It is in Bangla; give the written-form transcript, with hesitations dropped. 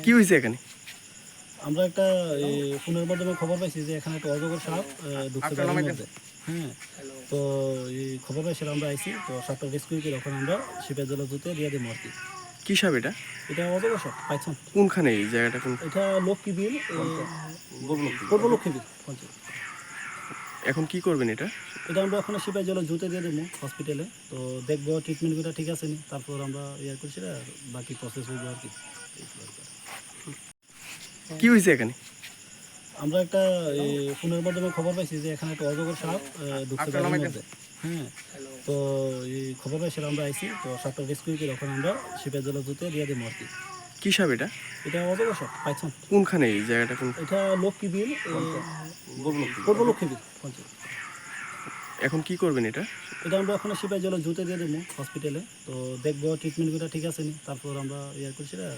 কি হয়েছে এখানে? আমরা একটা ফোনের মাধ্যমে খবর পাইছি যে এখানে একটা অজগর সাপ ঢুকছে বাড়ির মধ্যে। হ্যাঁ, তো এই খবর পাইছিলাম, আমরা আইছি, তো সাপটা রেস্কিউ করে ওখানে আমরা শিপের জলে জুতে দিয়ে দিই আর কি। কি সাপ এটা? এটা অজগর সাপ, পাইছন। কোনখানে এই জায়গাটা কোন? এটা লক্ষ্মীবিল, পূর্ব লক্ষ্মীবিল পঞ্চায়েত। এখন কি করবেন এটা? এটা আমরা ওখানে শিপের জলে জুতে দিয়ে দেবো হসপিটালে, তো দেখবো ট্রিটমেন্টগুলো ঠিক আছে নি, তারপর আমরা ইয়ে করছি আর বাকি প্রসেস হইব আর কি। কি হয়েছে এখানে? আমরা একটা ফোনের মাধ্যমে খবর পাইছি যে এখানে একটা অজগর সাপ ঢুকছে বাড়ির মধ্যে। হ্যাঁ, তো এই খবর পাইছিলাম, আমরা আইছি, তো সাপটা রেস্কিউ করে ওখানে আমরা শিপের জলে জুতে দিয়ে দিই আর কি। কি সাপ এটা? এটা অজগর সাপ, পাইছন। কোনখানে এই জায়গাটা কোন? এটা লক্ষ্মীবিল, পূর্ব লক্ষ্মীবিল পঞ্চায়েত। এখন কি করবেন এটা? এটা আমরা ওখানে শিপের জলে জুতে দিয়ে দেবো হসপিটালে, তো দেখবো ট্রিটমেন্টগুলো ঠিক আছে নি, তারপর আমরা ইয়ে করছি